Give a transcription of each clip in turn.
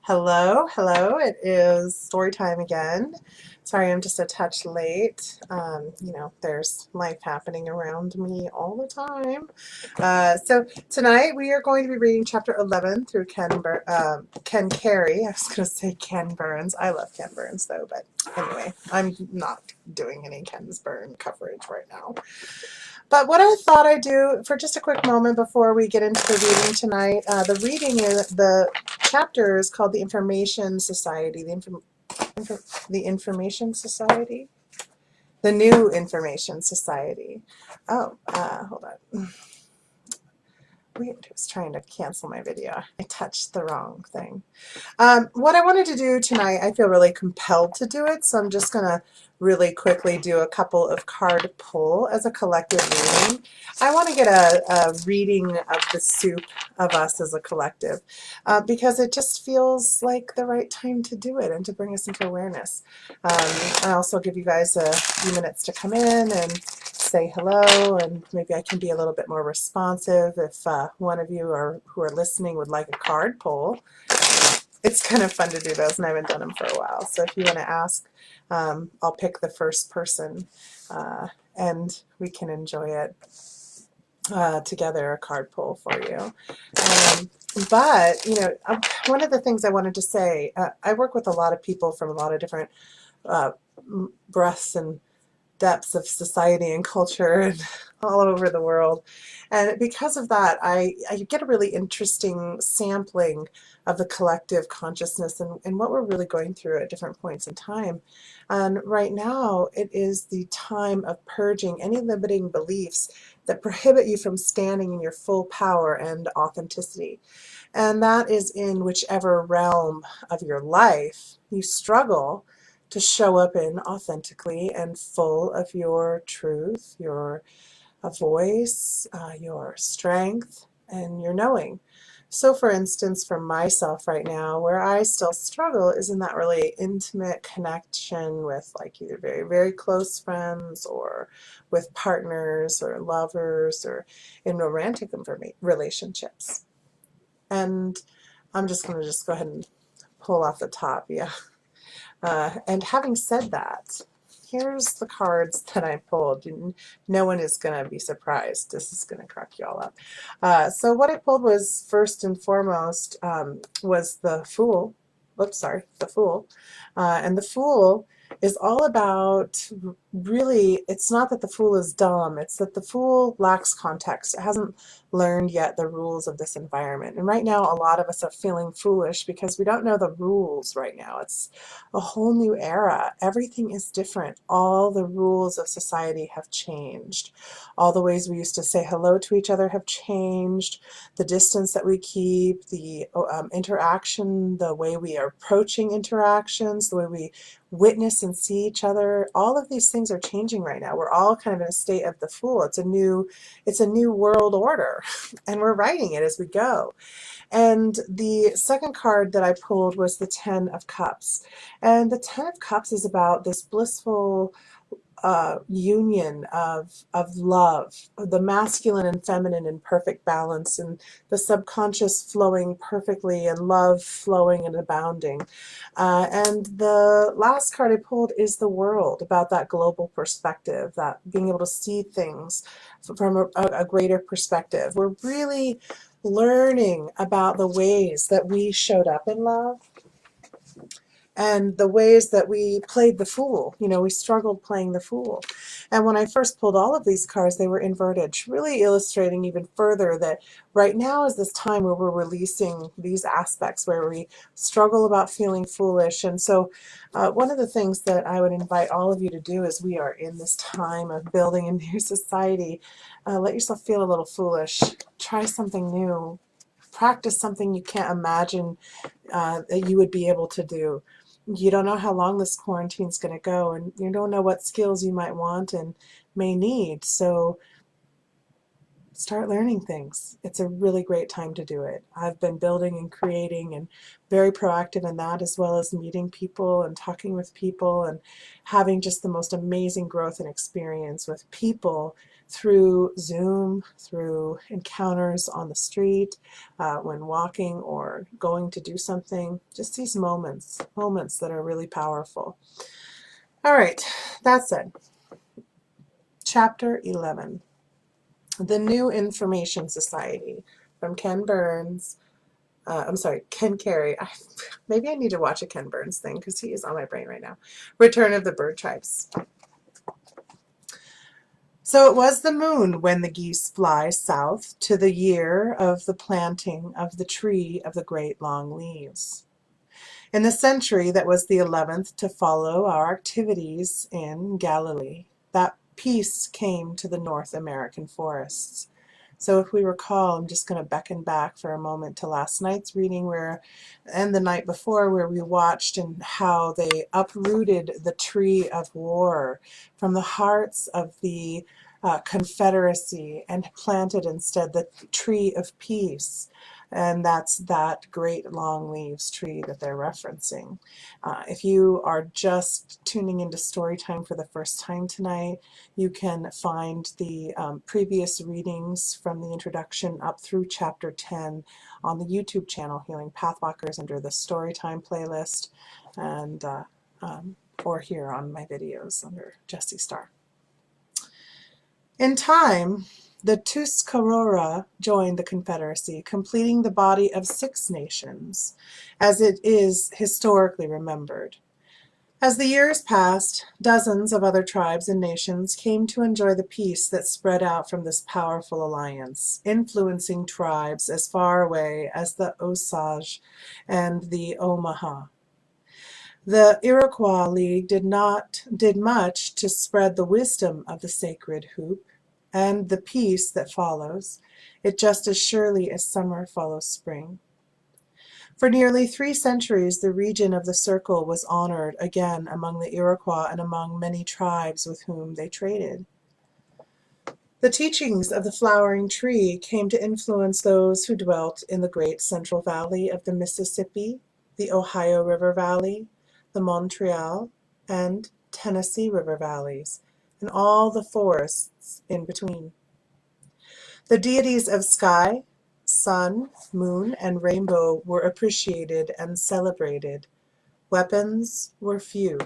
Hello, hello. It is story time again. Sorry, I'm just a touch late. There's life happening around me all the time. So tonight we are going to be reading chapter 11 through Ken Carey. I was going to say Ken Burns. I love Ken Burns though, but anyway, I'm not doing any Ken's Burn coverage right now. But what I thought I'd do for just a quick moment before we get into the reading tonight, the chapter is called the Information Society, the Information Society, the New Information Society. Oh, hold on. Wait, I was trying to cancel my video. I touched the wrong thing. What I wanted to do tonight, I feel really compelled to do it, so I'm just going to really quickly do a couple of card pull as a collective reading. I want to get a reading of the soup of us as a collective because it just feels like the right time to do it and to bring us into awareness. I also give you guys a few minutes to come in and say hello, and maybe I can be a little bit more responsive if one of you who are listening would like a card pull. It's kind of fun to do those, and I haven't done them for a while. So if you want to ask, I'll pick the first person, and we can enjoy it together, a card pull for you. One of the things I wanted to say, I work with a lot of people from a lot of different breadths and depths of society and culture and all over the world. And because of that, I get a really interesting sampling of the collective consciousness and what we're really going through at different points in time. And right now, it is the time of purging any limiting beliefs that prohibit you from standing in your full power and authenticity. And that is in whichever realm of your life you struggle to show up in authentically and full of your truth, your voice, your strength, and your knowing. So for instance, for myself right now, where I still struggle is in that really intimate connection with like either very, very close friends or with partners or lovers or in romantic relationships. And I'm just going to just go ahead and pull off the top, yeah. And having said that, here's the cards that I pulled. No one is going to be surprised. This is going to crack you all up. So what I pulled was first and foremost was the Fool. Oops, sorry, the Fool. And the Fool is all about really, it's not that the Fool is dumb, it's that the Fool lacks context. It hasn't learned yet the rules of this environment. And right now, a lot of us are feeling foolish because we don't know the rules right now. It's a whole new era. Everything is different. All the rules of society have changed. All the ways we used to say hello to each other have changed. The distance that we keep, the interaction, the way we are approaching interactions, the way we witness and see each other, all of these things are changing right now. We're all kind of in a state of the Fool. It's a new world order, and we're writing it as we go. And the second card that I pulled was the Ten of Cups. And the Ten of Cups is about this blissful union of love, the masculine and feminine in perfect balance, and the subconscious flowing perfectly, and love flowing and abounding. And the last card I pulled is the World, about that global perspective, that being able to see things from a greater perspective. We're really learning about the ways that we showed up in love and the ways that we played the fool. We struggled playing the fool. And when I first pulled all of these cards, they were inverted, really illustrating even further that right now is this time where we're releasing these aspects where we struggle about feeling foolish. And so one of the things that I would invite all of you to do as we are in this time of building a new society, let yourself feel a little foolish. Try something new. Practice something you can't imagine that you would be able to do. You don't know how long this quarantine is going to go, and you don't know what skills you might want and may need. So start learning things. It's a really great time to do it. I've been building and creating and very proactive in that, as well as meeting people and talking with people and having just the most amazing growth and experience with people through Zoom, through encounters on the street, when walking or going to do something. Just these moments that are really powerful. All right, that said, Chapter 11, The New Information Society, from Ken Burns. Ken Carey. Maybe I need to watch a Ken Burns thing because he is on my brain right now. Return of the Bird Tribes. So it was the moon when the geese fly south to the year of the planting of the tree of the great long leaves. In the century that was the 11th to follow our activities in Galilee, that peace came to the North American forests. So if we recall, I'm just going to beckon back for a moment to last night's reading and the night before, where we watched and how they uprooted the tree of war from the hearts of the Confederacy and planted instead the tree of peace. And that's that great long leaves tree that they're referencing. If you are just tuning into story time for the first time tonight, you can find the previous readings from the introduction up through chapter 10 on the YouTube channel Healing Pathwalkers under the Storytime playlist, and or here on my videos under Jessie Starr. In time, the Tuscarora joined the Confederacy, completing the body of 6 nations, as it is historically remembered. As the years passed, dozens of other tribes and nations came to enjoy the peace that spread out from this powerful alliance, influencing tribes as far away as the Osage and the Omaha. The Iroquois League did much to spread the wisdom of the sacred hoop and the peace that follows it, just as surely as summer follows spring. For nearly 3 centuries, the region of the Circle was honored again among the Iroquois and among many tribes with whom they traded. The teachings of the flowering tree came to influence those who dwelt in the great Central Valley of the Mississippi, the Ohio River Valley, the Montreal and Tennessee River valleys, and all the forests in between. The deities of sky, sun, moon, and rainbow were appreciated and celebrated. Weapons were few.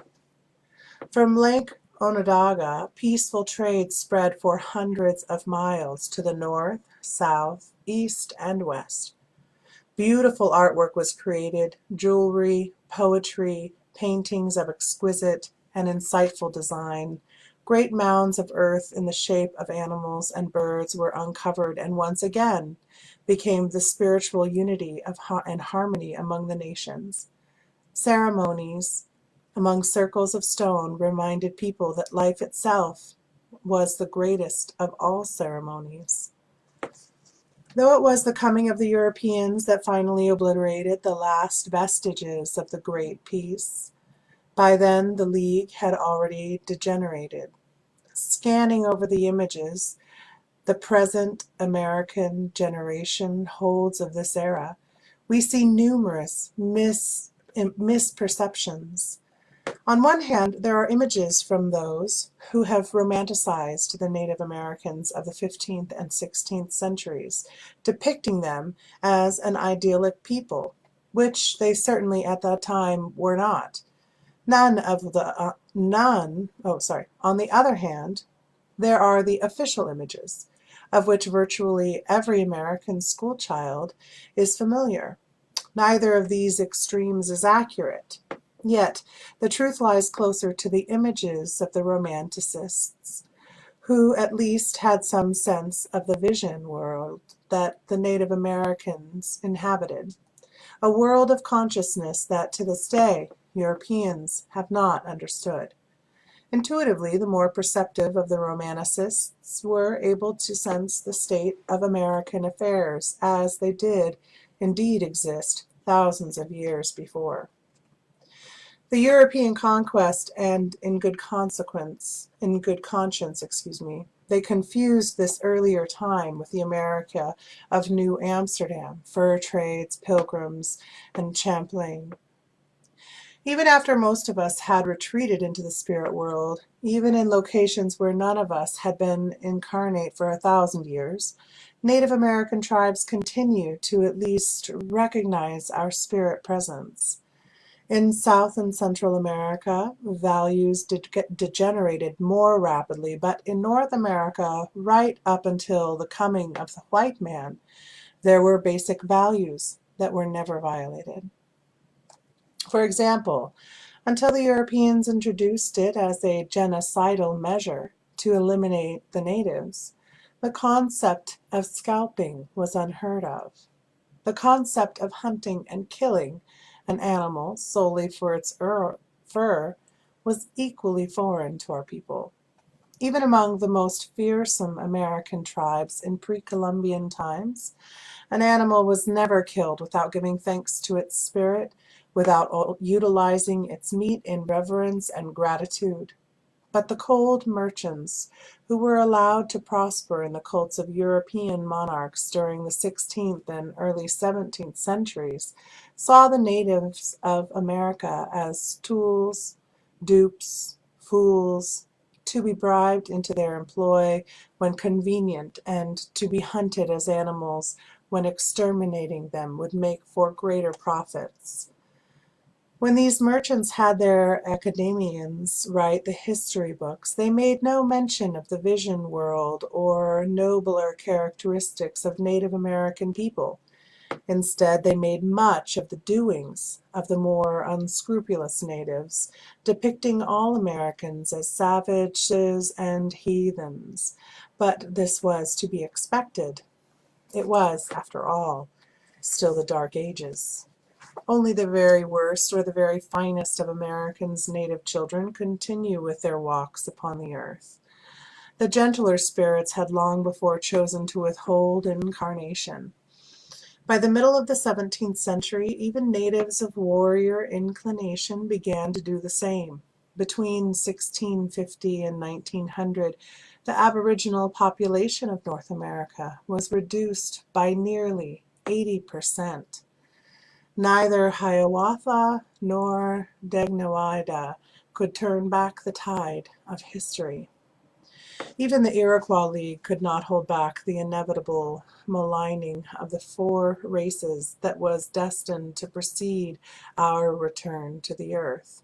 From Lake Onondaga, peaceful trade spread for hundreds of miles to the north, south, east, and west. Beautiful artwork was created, jewelry, poetry, paintings of exquisite and insightful design. Great mounds of earth in the shape of animals and birds were uncovered and once again became the spiritual unity and harmony among the nations. Ceremonies among circles of stone reminded people that life itself was the greatest of all ceremonies. Though it was the coming of the Europeans that finally obliterated the last vestiges of the Great Peace, by then the League had already degenerated. Scanning over the images the present American generation holds of this era, we see numerous misperceptions. On one hand, there are images from those who have romanticized the Native Americans of the 15th and 16th centuries, depicting them as an idyllic people, which they certainly at that time were not. On the other hand, there are the official images, of which virtually every American schoolchild is familiar. Neither of these extremes is accurate. Yet, the truth lies closer to the images of the Romanticists, who at least had some sense of the vision world that the Native Americans inhabited, a world of consciousness that to this day Europeans have not understood. Intuitively, the more perceptive of the Romanticists were able to sense the state of American affairs as they did indeed exist thousands of years before. The European conquest, and in good conscience, they confused this earlier time with the America of New Amsterdam, fur trades, pilgrims, and Champlain. Even after most of us had retreated into the spirit world, even in locations where none of us had been incarnate for 1,000 years, Native American tribes continue to at least recognize our spirit presence. In South and Central America, values degenerated more rapidly, but in North America, right up until the coming of the white man, there were basic values that were never violated. For example, until the Europeans introduced it as a genocidal measure to eliminate the natives, the concept of scalping was unheard of. The concept of hunting and killing an animal solely for its fur was equally foreign to our people. Even among the most fearsome American tribes in pre-Columbian times, an animal was never killed without giving thanks to its spirit, without utilizing its meat in reverence and gratitude. But the cold merchants, who were allowed to prosper in the cults of European monarchs during the 16th and early 17th centuries, saw the natives of America as tools, dupes, fools, to be bribed into their employ when convenient, and to be hunted as animals when exterminating them would make for greater profits. When these merchants had their academicians write the history books, they made no mention of the vision world or nobler characteristics of Native American people. Instead, they made much of the doings of the more unscrupulous natives, depicting all Americans as savages and heathens. But this was to be expected. It was, after all, still the Dark Ages. Only the very worst or the very finest of Americans' native children continue with their walks upon the earth. The gentler spirits had long before chosen to withhold incarnation. By the middle of the 17th century, even natives of warrior inclination began to do the same. Between 1650 and 1900, the Aboriginal population of North America was reduced by nearly 80%. Neither Hiawatha nor Degnawaida could turn back the tide of history. Even the Iroquois League could not hold back the inevitable maligning of the four races that was destined to precede our return to the earth.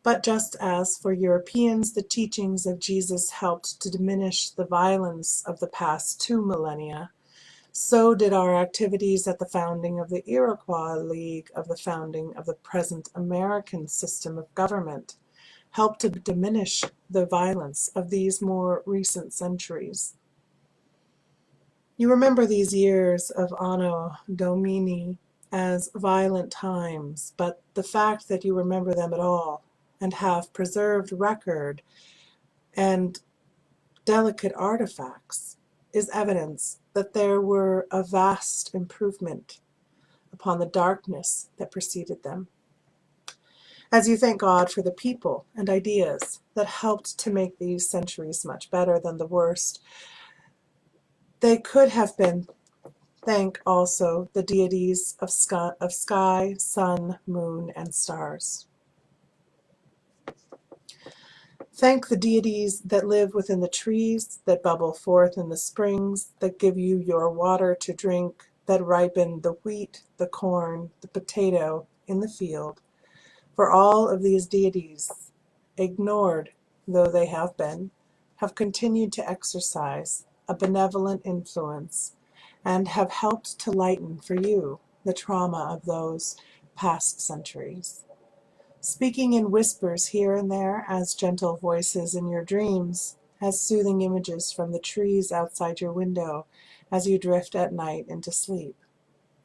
But just as for Europeans the teachings of Jesus helped to diminish the violence of the past 2 millennia, so did our activities at the founding of the Iroquois League of the founding of the present American system of government help to diminish the violence of these more recent centuries. You remember these years of Anno Domini as violent times, but the fact that you remember them at all and have preserved record and delicate artifacts is evidence that there were a vast improvement upon the darkness that preceded them. As you thank God for the people and ideas that helped to make these centuries much better than the worst, they could have been. Thank also the deities of sky, sun, moon, and stars. Thank the deities that live within the trees, that bubble forth in the springs, that give you your water to drink, that ripen the wheat, the corn, the potato in the field. For all of these deities, ignored though they have been, have continued to exercise a benevolent influence and have helped to lighten for you the trauma of those past centuries. Speaking in whispers here and there as gentle voices in your dreams, as soothing images from the trees outside your window as you drift at night into sleep.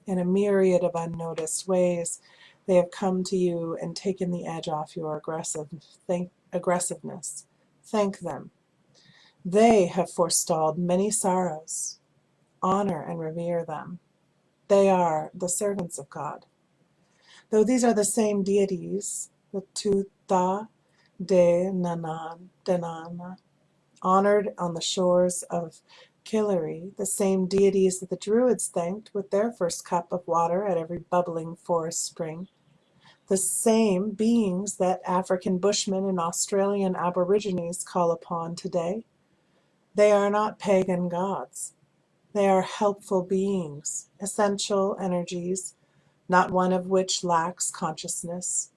In a myriad of unnoticed ways, they have come to you and taken the edge off your aggressiveness. Thank them. They have forestalled many sorrows. Honor and revere them. They are the servants of God. Though these are the same deities, the Tuatha De Danann, honored on the shores of Killary, the same deities that the Druids thanked with their first cup of water at every bubbling forest spring, the same beings that African Bushmen and Australian Aborigines call upon today. They are not pagan gods. They are helpful beings, essential energies, not one of which lacks consciousness.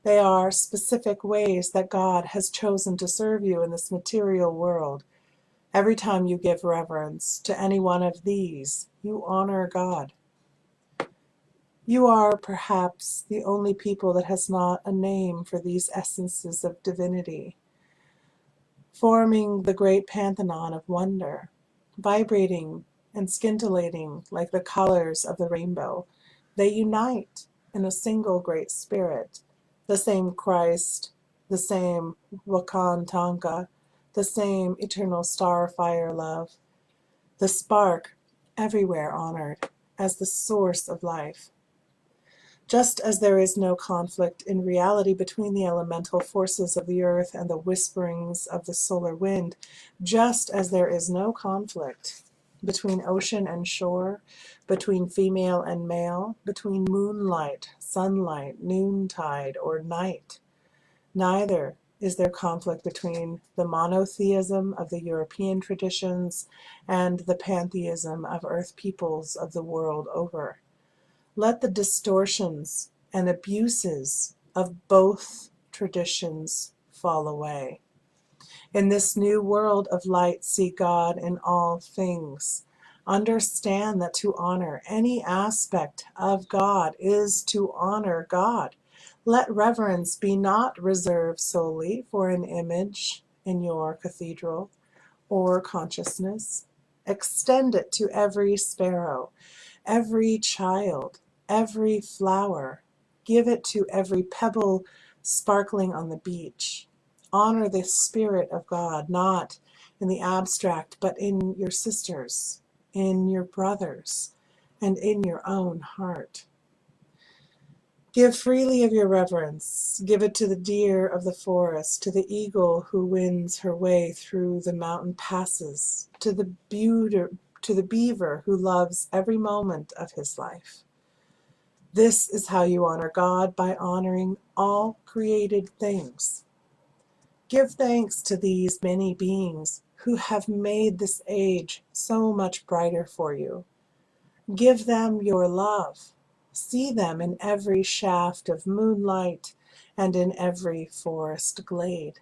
They are specific ways that God has chosen to serve you in this material world. Every time you give reverence to any one of these, you honor God. You are perhaps the only people that has not a name for these essences of divinity, forming the great pantheon of wonder, vibrating and scintillating like the colors of the rainbow. They unite in a single great spirit, the same Christ, the same Wakan Tanka, the same eternal starfire love, the spark everywhere honored as the source of life. Just as there is no conflict in reality between the elemental forces of the earth and the whisperings of the solar wind, just as there is no conflict between ocean and shore, between female and male, between moonlight, sunlight, noontide, or night, neither is there conflict between the monotheism of the European traditions and the pantheism of earth peoples of the world over. Let the distortions and abuses of both traditions fall away. In this new world of light, see God in all things. Understand that to honor any aspect of God is to honor God. Let reverence be not reserved solely for an image in your cathedral or consciousness. Extend it to every sparrow, every child, every flower. Give it to every pebble sparkling on the beach. Honor the Spirit of God, not in the abstract, but in your sisters, in your brothers, and in your own heart. Give freely of your reverence. Give it to the deer of the forest, to the eagle who wins her way through the mountain passes, to the beaver who loves every moment of his life. This is how you honor God, by honoring all created things. Give thanks to these many beings who have made this age so much brighter for you. Give them your love. See them in every shaft of moonlight and in every forest glade.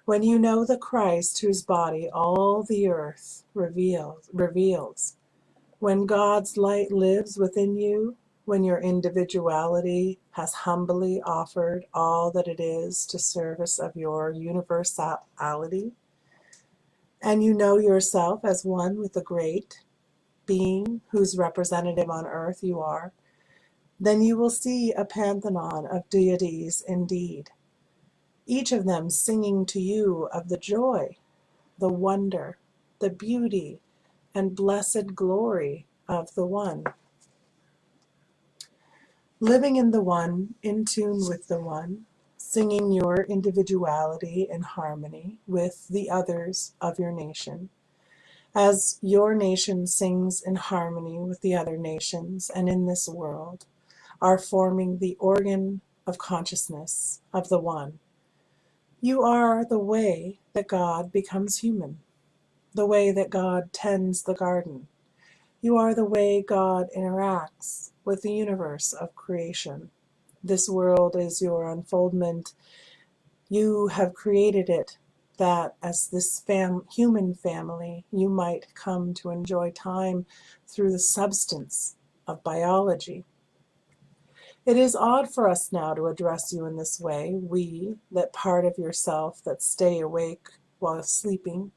When you know the Christ whose body all the earth reveals, when God's light lives within you, when your individuality has humbly offered all that it is to service of your universality, and you know yourself as one with the great being whose representative on earth you are, then you will see a pantheon of deities indeed, each of them singing to you of the joy, the wonder, the beauty, and blessed glory of the One. Living in the One, in tune with the One, singing your individuality in harmony with the others of your nation, as your nation sings in harmony with the other nations and in this world, are forming the organ of consciousness of the One. You are the way that God becomes human, the way that God tends the garden. You are the way God interacts with the universe of creation. This world is your unfoldment. You have created it that as this human family, you might come to enjoy time through the substance of biology. It is odd for us now to address you in this way, we, that part of yourself that stay awake while sleeping.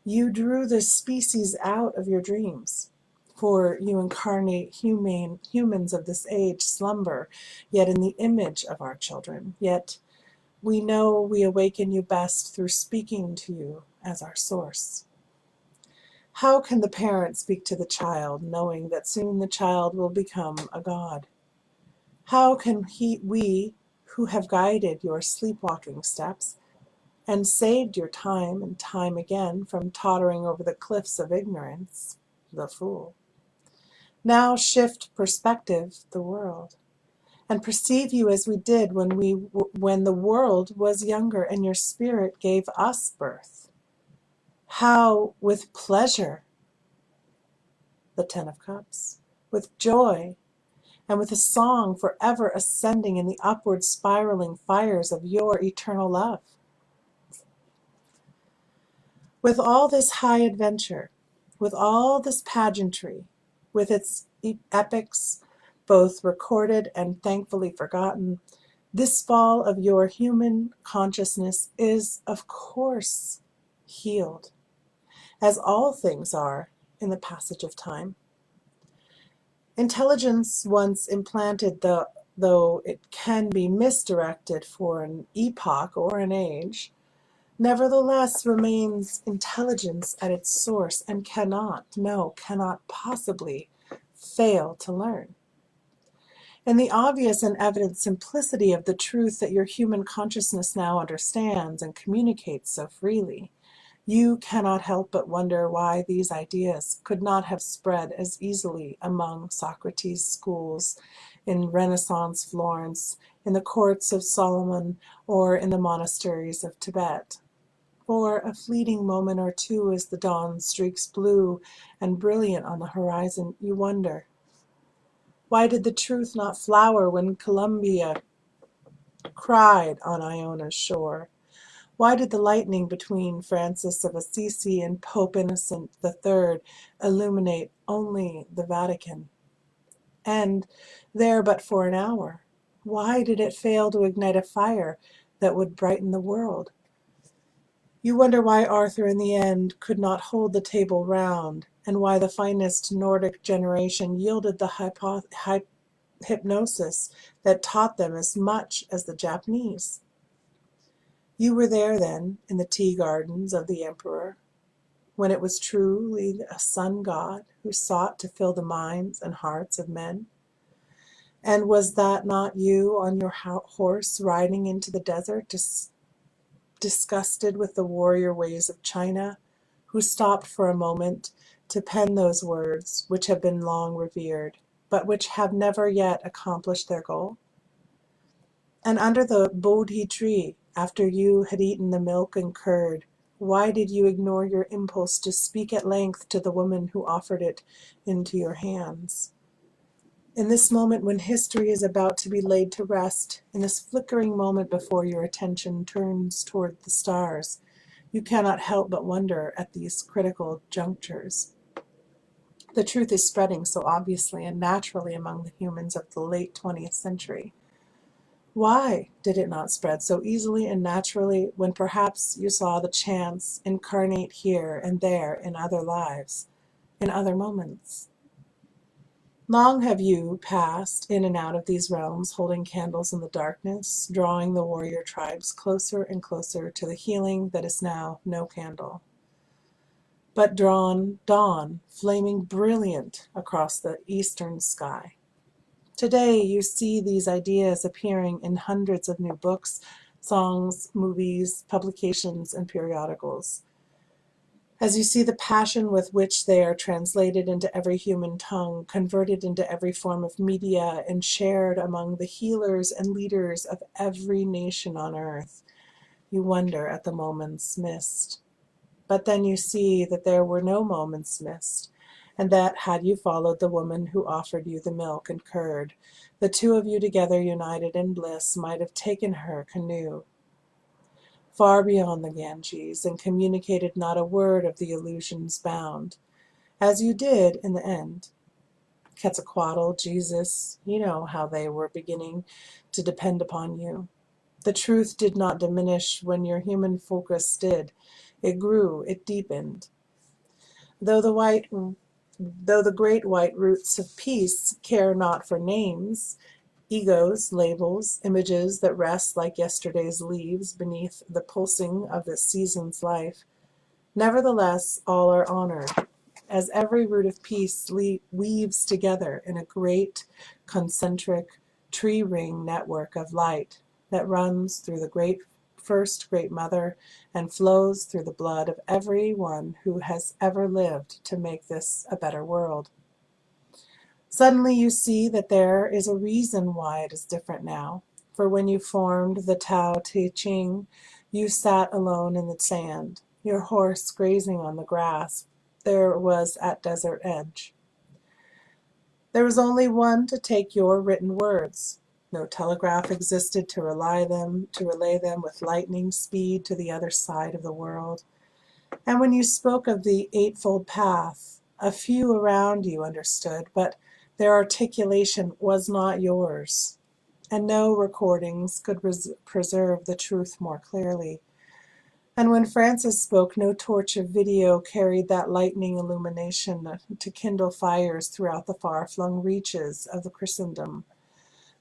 You drew this species out of your dreams, for you incarnate humans of this age slumber, yet in the image of our children. Yet we know we awaken you best through speaking to you as our source. How can the parent speak to the child, knowing that soon the child will become a god? How can we, who have guided your sleepwalking steps, and saved your time and time again from tottering over the cliffs of ignorance, the fool, now shift perspective the world, and perceive you as we did when the world was younger and your spirit gave us birth. How with pleasure, the Ten of Cups, with joy, and with a song forever ascending in the upward spiraling fires of your eternal love. With all this high adventure, with all this pageantry, with its epics, both recorded and thankfully forgotten, this fall of your human consciousness is, of course, healed, as all things are in the passage of time. Intelligence once implanted, though it can be misdirected for an epoch or an age, nevertheless remains intelligence at its source and cannot possibly fail to learn. In the obvious and evident simplicity of the truth that your human consciousness now understands and communicates so freely, you cannot help but wonder why these ideas could not have spread as easily among Socrates' schools, in Renaissance Florence, in the courts of Solomon, or in the monasteries of Tibet. For a fleeting moment or two as the dawn streaks blue and brilliant on the horizon, you wonder, why did the truth not flower when Columbia cried on Iona's shore? Why did the lightning between Francis of Assisi and Pope Innocent III illuminate only the Vatican? And there but for an hour. Why did it fail to ignite a fire that would brighten the world? You wonder why Arthur in the end could not hold the table round, and why the finest Nordic generation yielded the hypnosis that taught them as much as the Japanese. You were there then, in the tea gardens of the emperor, when it was truly a sun god who sought to fill the minds and hearts of men. And was that not you on your horse riding into the desert, disgusted with the warrior ways of China, who stopped for a moment to pen those words which have been long revered, but which have never yet accomplished their goal? And under the Bodhi tree, after you had eaten the milk and curd, why did you ignore your impulse to speak at length to the woman who offered it into your hands? In this moment when history is about to be laid to rest, in this flickering moment before your attention turns toward the stars, you cannot help but wonder at these critical junctures. The truth is spreading so obviously and naturally among the humans of the late 20th century. Why did it not spread so easily and naturally when perhaps you saw the chance incarnate here and there in other lives, in other moments? Long have you passed in and out of these realms, holding candles in the darkness, drawing the warrior tribes closer and closer to the healing that is now no candle, but dawn, flaming brilliant across the eastern sky. Today you see these ideas appearing in hundreds of new books, songs, movies, publications, and periodicals. As you see the passion with which they are translated into every human tongue, converted into every form of media, and shared among the healers and leaders of every nation on earth, you wonder at the moments missed. But then you see that there were no moments missed, and that had you followed the woman who offered you the milk and curd, the two of you together united in bliss might have taken her canoe far beyond the Ganges, and communicated not a word of the illusion's bound, as you did in the end. Quetzalcoatl, Jesus, you know how they were beginning to depend upon you. The truth did not diminish when your human focus did. It grew, it deepened. Though the great white roots of peace care not for names, egos, labels, images that rest like yesterday's leaves beneath the pulsing of the season's life, nevertheless all are honored, as every root of peace weaves together in a great concentric tree ring network of light that runs through the first great mother and flows through the blood of every one who has ever lived to make this a better world. Suddenly you see that there is a reason why it is different now. For when you formed the Tao Te Ching, you sat alone in the sand, your horse grazing on the grass there was at desert edge. There was only one to take your written words. No telegraph existed to relay them with lightning speed to the other side of the world. And when you spoke of the Eightfold Path, a few around you understood, but their articulation was not yours, and no recordings could preserve the truth more clearly. And when Francis spoke, no torch of video carried that lightning illumination to kindle fires throughout the far-flung reaches of the Christendom,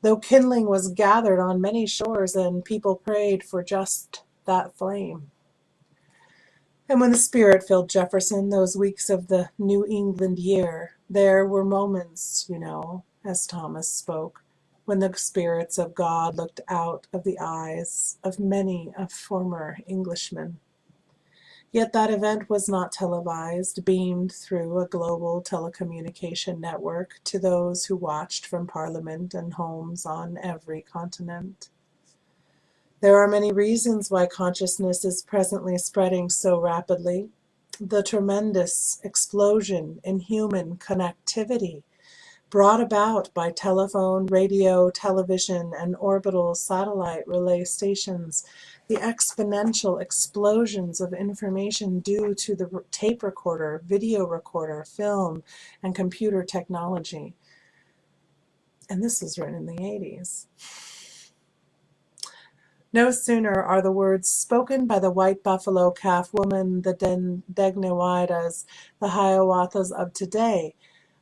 though kindling was gathered on many shores and people prayed for just that flame. And when the Spirit filled Jefferson those weeks of the New England year, there were moments, as Thomas spoke, when the spirits of God looked out of the eyes of many a former Englishman. Yet that event was not televised, beamed through a global telecommunication network to those who watched from Parliament and homes on every continent. There are many reasons why consciousness is presently spreading so rapidly. The tremendous explosion in human connectivity brought about by telephone, radio, television, and orbital satellite relay stations, the exponential explosions of information due to the tape recorder, video recorder, film, and computer technology. And this was written in the 80s. No sooner are the words spoken by the white buffalo calf woman, the Degnawidas, the Hiawathas of today,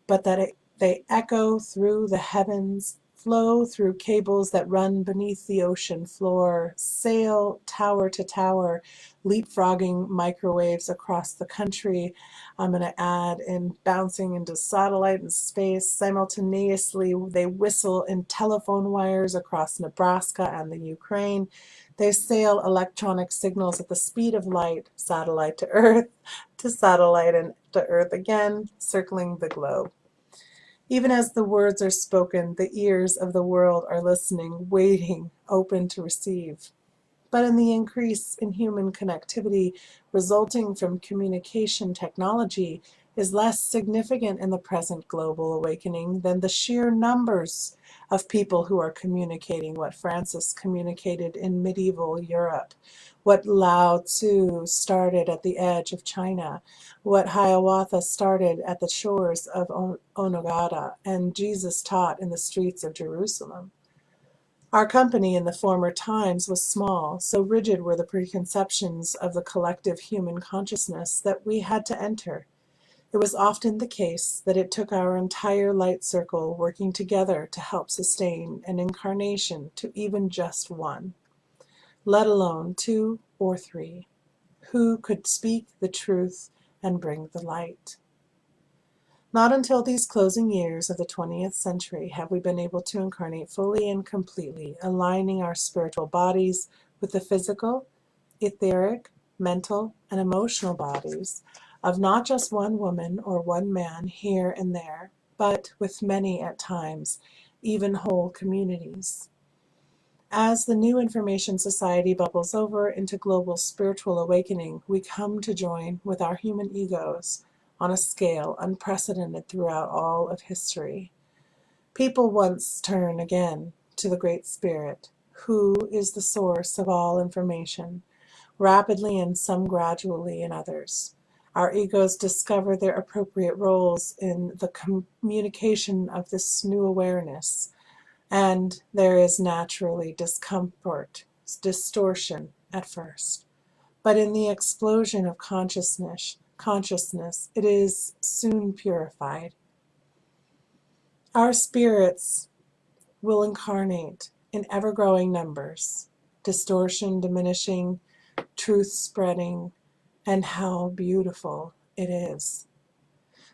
but that they echo through the heavens, flow through cables that run beneath the ocean floor, sail tower to tower, leapfrogging microwaves across the country. I'm going to add in bouncing into satellite and space. Simultaneously, they whistle in telephone wires across Nebraska and the Ukraine. They sail electronic signals at the speed of light, satellite to Earth, to satellite and to Earth again, circling the globe. Even as the words are spoken, the ears of the world are listening, waiting, open to receive. But in the increase in human connectivity resulting from communication technology is less significant in the present global awakening than the sheer numbers of people who are communicating what Francis communicated in medieval Europe, what Lao Tzu started at the edge of China, what Hiawatha started at the shores of Onagada, and Jesus taught in the streets of Jerusalem. Our company in the former times was small, so rigid were the preconceptions of the collective human consciousness that we had to enter. It was often the case that it took our entire light circle working together to help sustain an incarnation to even just one, let alone 2 or 3, who could speak the truth and bring the light. Not until these closing years of the 20th century have we been able to incarnate fully and completely, aligning our spiritual bodies with the physical, etheric, mental, and emotional bodies of not just one woman or one man here and there, but with many at times, even whole communities. As the new information society bubbles over into global spiritual awakening, we come to join with our human egos on a scale unprecedented throughout all of history. People once turn again to the Great Spirit, who is the source of all information, rapidly and some gradually in others. Our egos discover their appropriate roles in the communication of this new awareness, and there is naturally discomfort, distortion at first. But in the explosion of consciousness, it is soon purified. Our spirits will incarnate in ever-growing numbers, distortion diminishing, truth spreading, and how beautiful it is.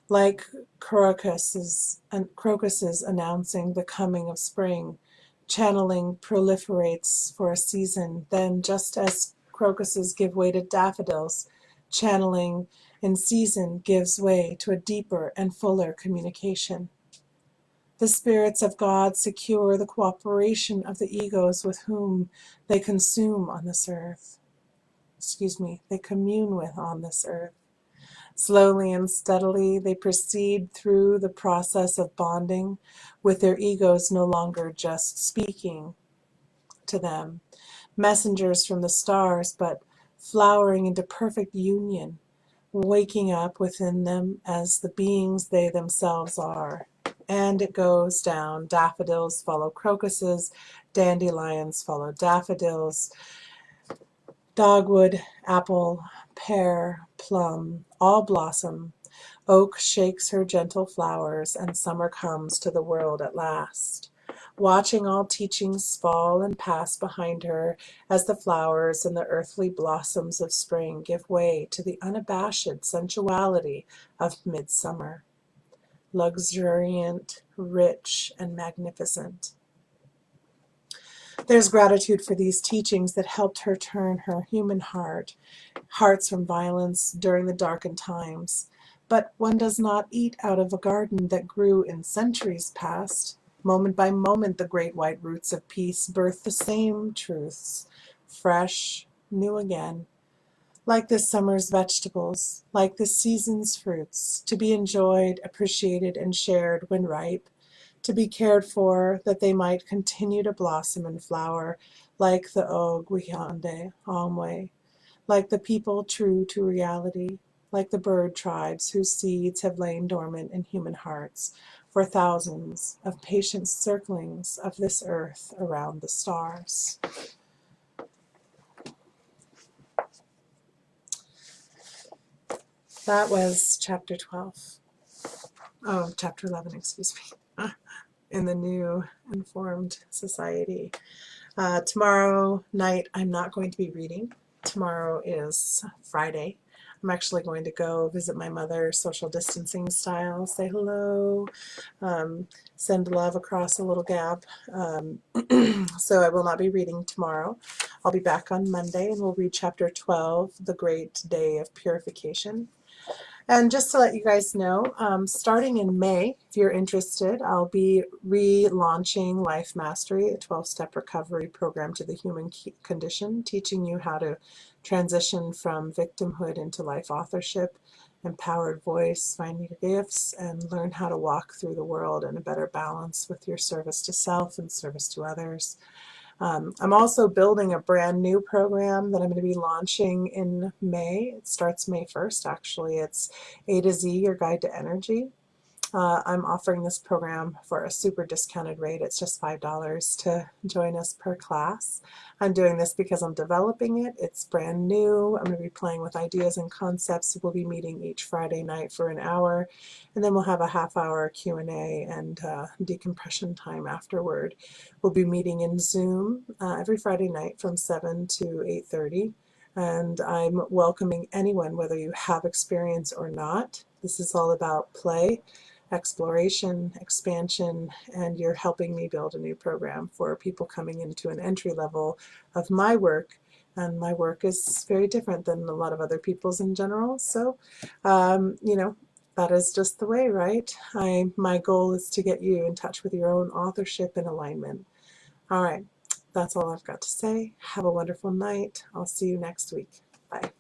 Like crocuses announcing the coming of spring, channeling proliferates for a season, then just as crocuses give way to daffodils, channeling in season gives way to a deeper and fuller communication. The spirits of God secure the cooperation of the egos with whom they consume on this earth. They commune with on this earth. Slowly and steadily, they proceed through the process of bonding with their egos no longer just speaking to them, messengers from the stars, but flowering into perfect union, waking up within them as the beings they themselves are. And it goes down. Daffodils follow crocuses, dandelions follow daffodils, dogwood, apple, pear, plum, all blossom. Oak shakes her gentle flowers, and summer comes to the world at last, watching all teachings fall and pass behind her as the flowers and the earthly blossoms of spring give way to the unabashed sensuality of midsummer, luxuriant, rich, and magnificent. There's gratitude for these teachings that helped her turn her human hearts from violence during the darkened times. But one does not eat out of a garden that grew in centuries past. Moment by moment, the great white roots of peace birth the same truths, fresh, new again, like this summer's vegetables, like this season's fruits, to be enjoyed, appreciated, and shared when ripe, to be cared for, that they might continue to blossom and flower, like the Oguihande, Amwe, like the people true to reality, like the bird tribes whose seeds have lain dormant in human hearts for thousands of patient circlings of this earth around the stars. That was chapter 12. Oh, chapter 11, excuse me. In the New Informed Society. Tomorrow night, I'm not going to be reading. Tomorrow is Friday. I'm actually going to go visit my mother, social distancing style, say hello, send love across a little gap. So I will not be reading tomorrow. I'll be back on Monday, and we'll read chapter 12, The Great Day of Purification. And just to let you guys know, starting in May, if you're interested, I'll be relaunching Life Mastery, a 12-step recovery program to the human condition, teaching you how to transition from victimhood into life authorship, empowered voice, find your gifts, and learn how to walk through the world in a better balance with your service to self and service to others. I'm also building a brand new program that I'm going to be launching in May. It starts May 1st, actually. It's A to Z, Your Guide to Energy. I'm offering this program for a super discounted rate. It's just $5 to join us per class. I'm doing this because I'm developing it. It's brand new. I'm going to be playing with ideas and concepts. We'll be meeting each Friday night for an hour, and then we'll have a half-hour Q&A and decompression time afterward. We'll be meeting in Zoom every Friday night from 7 to 8:30. And I'm welcoming anyone, whether you have experience or not. This is all about play, exploration, expansion, and you're helping me build a new program for people coming into an entry level of my work. And my work is very different than a lot of other people's in general. So, that is just the way, right? My goal is to get you in touch with your own authorship and alignment. All right, that's all I've got to say. Have a wonderful night. I'll see you next week. Bye.